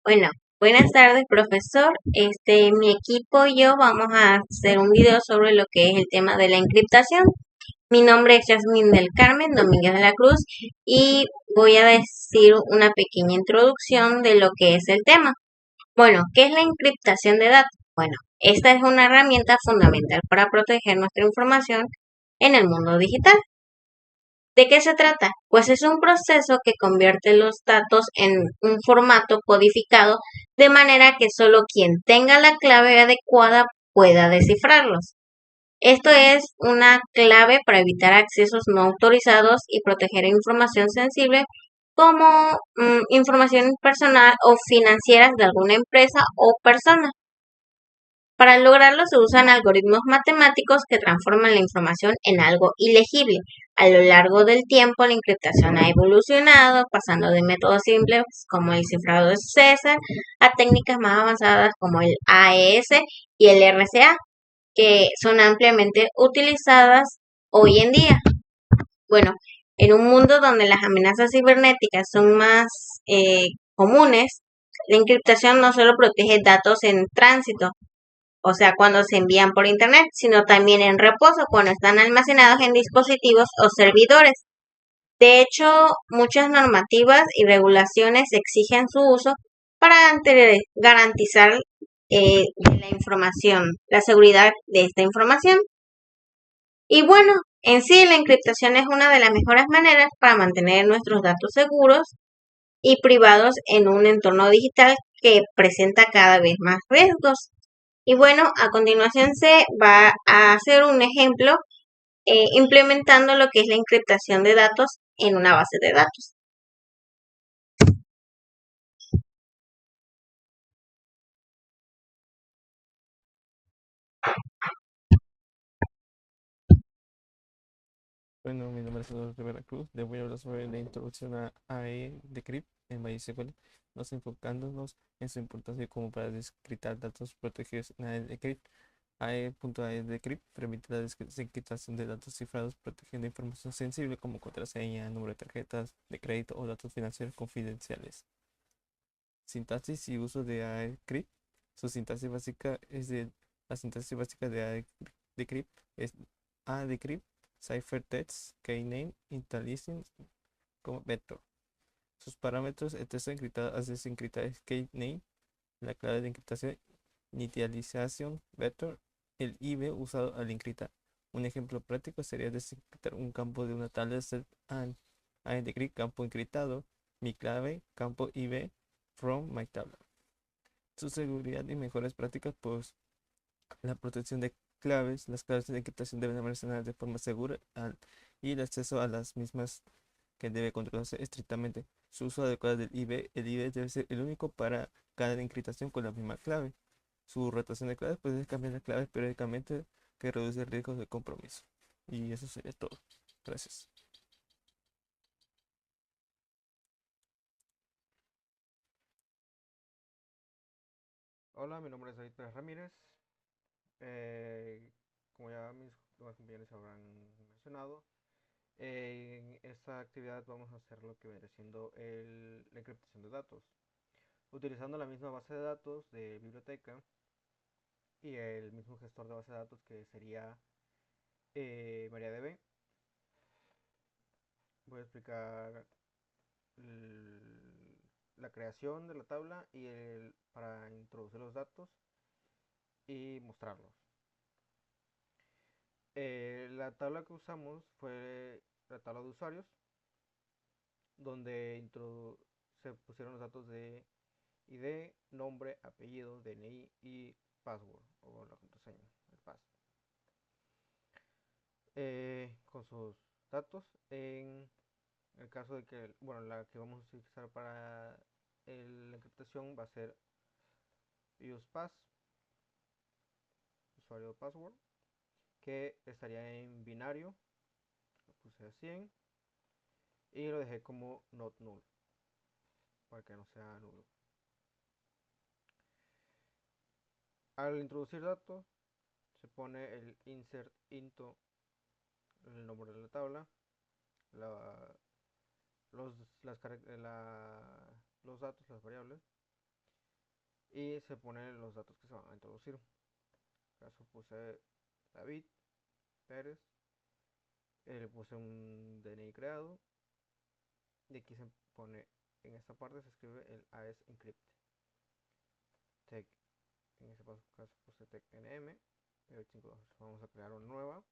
Bueno, buenas tardes, profesor. Mi equipo y yo vamos a hacer un video sobre lo que es el tema de la encriptación. Mi nombre es Jasmine del Carmen Domínguez de la Cruz y voy a decir una pequeña introducción de lo que es el tema. Bueno, ¿qué es la encriptación de datos? Bueno, esta es una herramienta fundamental para proteger nuestra información en el mundo digital. ¿De qué se trata? Pues es un proceso que convierte los datos en un formato codificado de manera que solo quien tenga la clave adecuada pueda descifrarlos. Esto es una clave para evitar accesos no autorizados y proteger información sensible como información personal o financiera de alguna empresa o persona. Para lograrlo se usan algoritmos matemáticos que transforman la información en algo ilegible. A lo largo del tiempo, la encriptación ha evolucionado, pasando de métodos simples como el cifrado de César a técnicas más avanzadas como el AES y el RSA, que son ampliamente utilizadas hoy en día. Bueno, en un mundo donde las amenazas cibernéticas son más comunes, la encriptación no solo protege datos en tránsito, o sea, cuando se envían por Internet, sino también en reposo, cuando están almacenados en dispositivos o servidores. De hecho, muchas normativas y regulaciones exigen su uso para garantizar de la información, la seguridad de esta información. Y bueno, en sí la encriptación es una de las mejores maneras para mantener nuestros datos seguros y privados en un entorno digital que presenta cada vez más riesgos. Y bueno, a continuación se va a hacer un ejemplo implementando lo que es la encriptación de datos en una base de datos. Bueno, mi nombre es Eduardo Rivera Cruz. Les voy a hablar sobre la introducción a AE Decrypt en MySQL, nos enfocándonos en su importancia como para descriptar datos protegidos en AE Decrypt. AE.AE Decrypt permite la desencriptación de datos cifrados protegiendo información sensible como contraseña, número de tarjetas de crédito o datos financieros confidenciales. Sintaxis y uso de AE Decrypt. Su sintaxis básica es de la sintaxis básica de AE Decrypt es AE Decrypt ciphertext keyname initializing como vector. Sus parámetros: el texto encriptado hace desencriptar el keyname, la clave de encriptación, initialization vector, el IB usado al encriptar. Un ejemplo práctico sería desencriptar un campo de una tabla set and decrypt campo encriptado, mi clave, campo IB from my tabla. Su seguridad y mejores prácticas, pues la protección de claves. Las claves de encriptación deben almacenarse de forma segura y el acceso a las mismas que debe controlarse estrictamente. Su uso adecuado del IB. El IB debe ser el único para cada encriptación con la misma clave. Su rotación de claves puede cambiar las claves periódicamente, que reduce el riesgo de compromiso. Y eso sería todo. Gracias. Hola, mi nombre es David Pérez Ramírez. Eh, Como ya mis demás compañeros habrán mencionado, en esta actividad vamos a hacer lo que viene siendo la encriptación de datos, utilizando la misma base de datos de biblioteca y el mismo gestor de base de datos que sería MariaDB. Voy a explicar la creación de la tabla para introducir los datos y mostrarlos. La tabla que usamos fue la tabla de usuarios, donde se pusieron los datos de ID, nombre, apellido, DNI y password o la contraseña, el pass. Con sus datos, en el caso de que, bueno, la que vamos a utilizar para la encriptación va a ser usePass, usuario password, que estaría en binario, lo puse a 100 y lo dejé como not null para que no sea nulo. Al introducir datos se pone el insert into, el nombre de la tabla, la- los, las, los datos, las variables, y se ponen los datos que se van a introducir. En este caso puse David Pérez, le puse un DNI creado y aquí se pone, en esta parte se escribe el AES Encrypt tech. En este caso puse tech nm 852. Vamos a crear una nueva.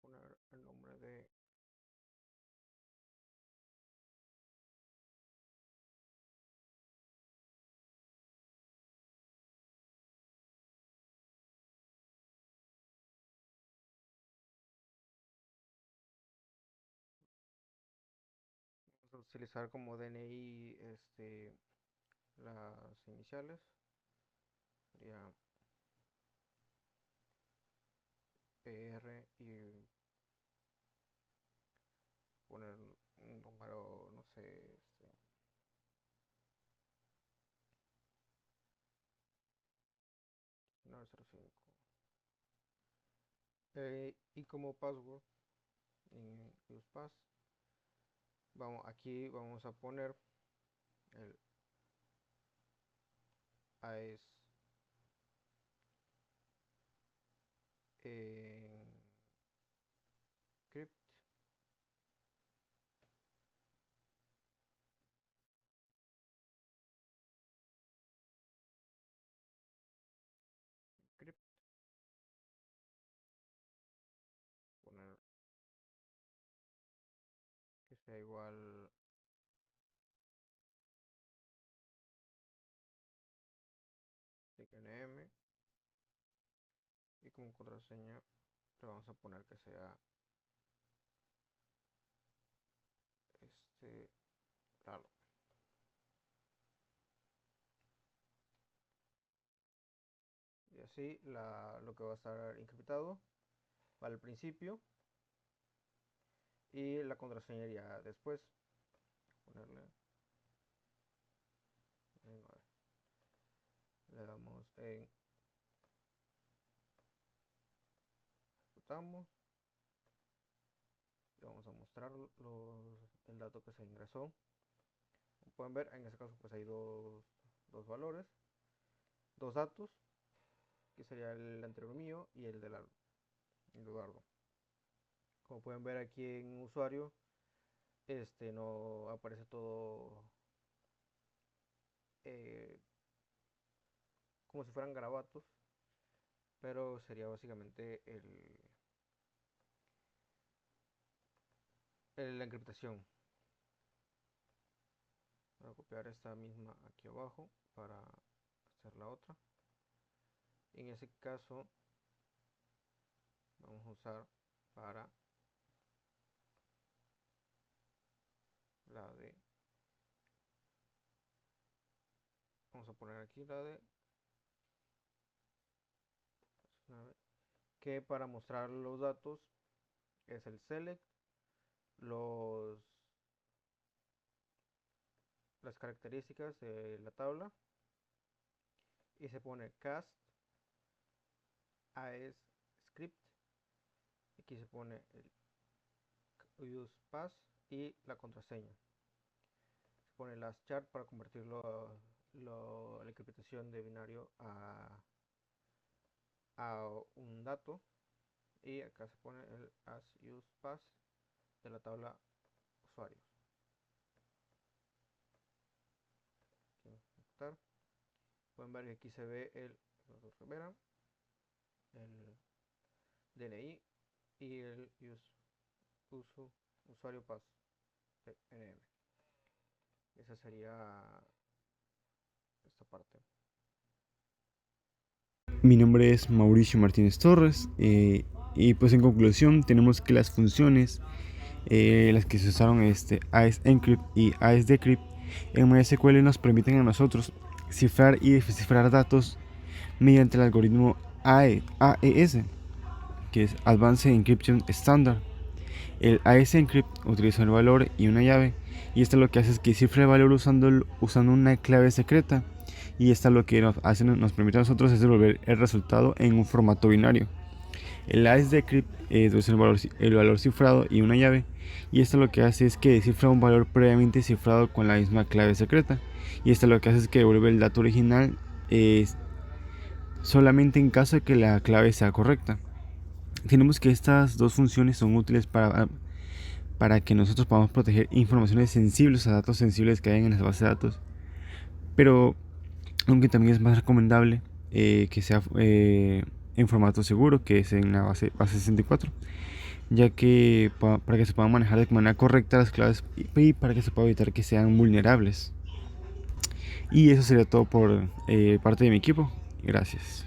Poner el nombre de vamos a utilizar como DNI las iniciales, sería PR y poner un número, no sé, 905. Y como password en usepass, aquí vamos a poner el AES Encrypt. Poner que sea igual nm y como contraseña le vamos a poner que sea Lalo. Y así lo que va a estar encriptado al principio y la contraseña ya después. Ponerle le damos en ejecutamos y vamos a mostrar el dato que se ingresó. Como pueden ver, en este caso pues hay dos valores, dos datos, que sería el anterior mío y el del Eduardo. Como pueden ver aquí en usuario, no aparece todo como si fueran garabatos, pero sería básicamente la encriptación. Voy a copiar esta misma aquí abajo para hacer la otra. En ese caso vamos a usar para la de, vamos a poner aquí la de, que para mostrar los datos es el select, las características de la tabla, y se pone cast AES script, aquí se pone el use pass y la contraseña, se pone last chart para convertirlo la encriptación de binario a un dato, y acá se pone el as use pass de la tabla usuarios. Pueden ver que aquí se ve el DNI y el usuario pass nm. Esa sería esta parte. Mi nombre es Mauricio Martínez Torres y pues en conclusión tenemos que las funciones las que se usaron AES Encrypt y AES Decrypt en MySQL nos permiten a nosotros cifrar y descifrar datos mediante el algoritmo AES, que es Advanced Encryption Standard. El AES Encrypt utiliza el valor y una llave, y esto lo que hace es que cifra el valor usando una clave secreta, y esto lo que nos permite a nosotros es devolver el resultado en un formato binario. El AES Decrypt utiliza el valor cifrado y una llave, y esto lo que hace es que descifra un valor previamente cifrado con la misma clave secreta, y esto lo que hace es que devuelve el dato original solamente en caso de que la clave sea correcta. Tenemos que estas dos funciones son útiles para que nosotros podamos proteger informaciones sensibles, a datos sensibles que hay en las bases de datos, pero aunque también es más recomendable que sea en formato seguro, que es en la base 64, ya que para que se puedan manejar de manera correcta las claves y para que se pueda evitar que sean vulnerables. Y eso sería todo por parte de mi equipo. Gracias.